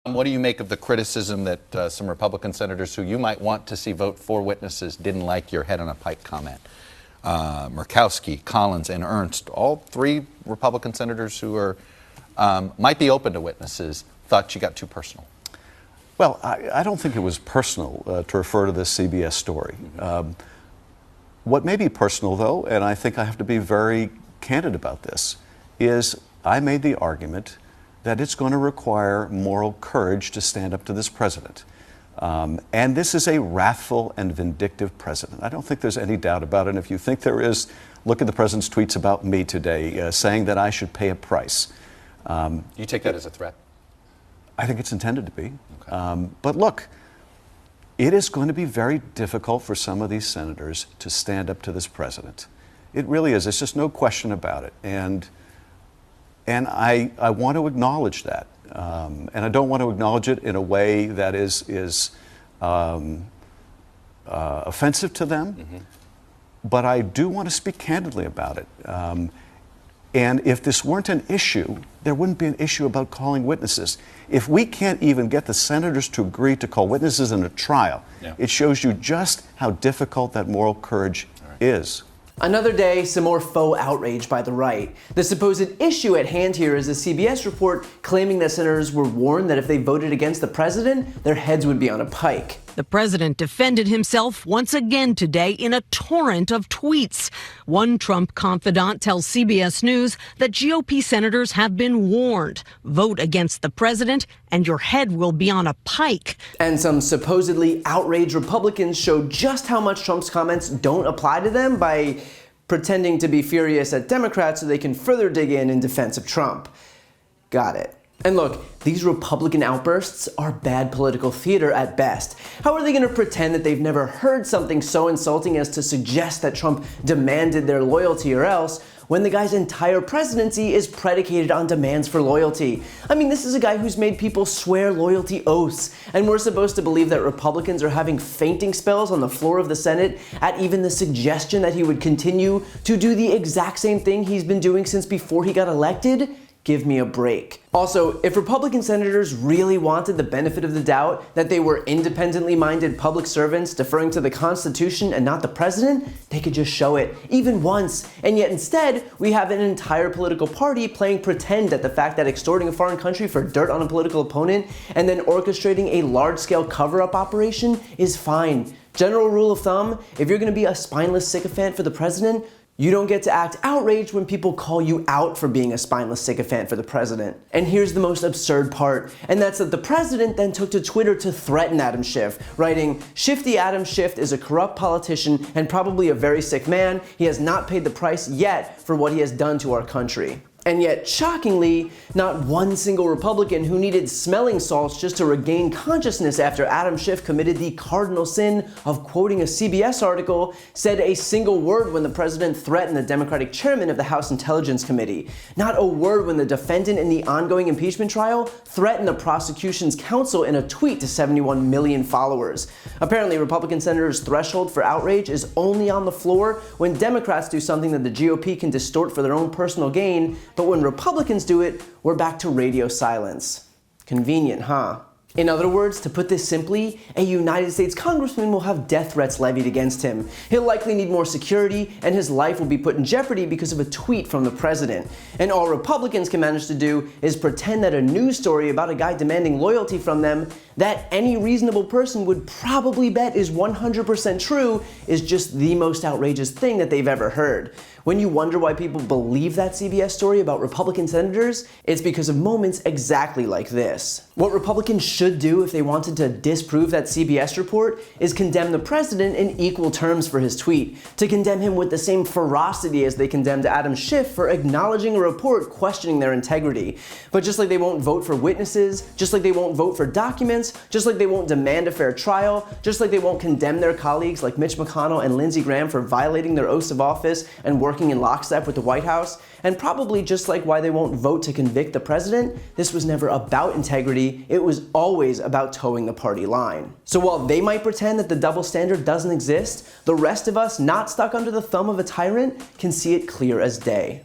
What do you make of the criticism that some Republican senators who you might want to see vote for witnesses didn't like your head on a pike comment? Murkowski, Collins, and Ernst, all three Republican senators who are might be open to witnesses, thought you got too personal. Well, I don't think it was personal to refer to this CBS story. What may be personal, though, and I think I have to be very candid about this, is I made the argument that it's going to require moral courage to stand up to this president. And this is a wrathful and vindictive president. I don't think there's any doubt about it. And if you think there is, look at the president's tweets about me today, saying that I should pay a price. You take that as a threat? I think it's intended to be. Okay. But look, it is going to be very difficult for some of these senators to stand up to this president. It really is. There's just no question about it. And I want to acknowledge that. And I don't want to acknowledge it in a way that is offensive to them. Mm-hmm. But I do want to speak candidly about it. And if this weren't an issue, there wouldn't be an issue about calling witnesses. If we can't even get the senators to agree to call witnesses in a trial, it shows you just how difficult that moral courage is. Another day, some more faux outrage by the right. The supposed issue at hand here is a CBS report claiming that senators were warned that if they voted against the president, their heads would be on a pike. The president defended himself once again today in a torrent of tweets. One Trump confidant tells CBS News that GOP senators have been warned. Vote against the president and your head will be on a pike. And some supposedly outraged Republicans show just how much Trump's comments don't apply to them by pretending to be furious at Democrats so they can further dig in defense of Trump. Got it. And look, these Republican outbursts are bad political theater at best. How are they going to pretend that they've never heard something so insulting as to suggest that Trump demanded their loyalty or else, when the guy's entire presidency is predicated on demands for loyalty? I mean, this is a guy who's made people swear loyalty oaths, and we're supposed to believe that Republicans are having fainting spells on the floor of the Senate at even the suggestion that he would continue to do the exact same thing he's been doing since before he got elected? Give me a break. Also, if Republican senators really wanted the benefit of the doubt that they were independently minded public servants deferring to the Constitution and not the president, they could just show it, even once. And yet instead, we have an entire political party playing pretend that the fact that extorting a foreign country for dirt on a political opponent and then orchestrating a large-scale cover-up operation is fine. General rule of thumb, if you're gonna be a spineless sycophant for the president, you don't get to act outraged when people call you out for being a spineless sycophant for the president. And here's the most absurd part, and that's that the president then took to Twitter to threaten Adam Schiff, writing, "Shifty Adam Schiff is a corrupt politician and probably a very sick man. He has not paid the price yet for what he has done to our country." And yet, shockingly, not one single Republican who needed smelling salts just to regain consciousness after Adam Schiff committed the cardinal sin of quoting a CBS article said a single word when the president threatened the Democratic chairman of the House Intelligence Committee. Not a word when the defendant in the ongoing impeachment trial threatened the prosecution's counsel in a tweet to 71 million followers. Apparently, Republican senators' threshold for outrage is only on the floor when Democrats do something that the GOP can distort for their own personal gain. But when Republicans do it, we're back to radio silence. Convenient, huh? In other words, to put this simply, a United States congressman will have death threats levied against him. He'll likely need more security, and his life will be put in jeopardy because of a tweet from the president. And all Republicans can manage to do is pretend that a news story about a guy demanding loyalty from them that any reasonable person would probably bet is 100% true is just the most outrageous thing that they've ever heard. When you wonder why people believe that CBS story about Republican senators, it's because of moments exactly like this. What Republicans should do if they wanted to disprove that CBS report is condemn the president in equal terms for his tweet, to condemn him with the same ferocity as they condemned Adam Schiff for acknowledging a report questioning their integrity. But just like they won't vote for witnesses, just like they won't vote for documents, just like they won't demand a fair trial, just like they won't condemn their colleagues like Mitch McConnell and Lindsey Graham for violating their oaths of office and working in lockstep with the White House, and probably just like why they won't vote to convict the president, this was never about integrity, it was always about towing the party line. So while they might pretend that the double standard doesn't exist, the rest of us not stuck under the thumb of a tyrant can see it clear as day.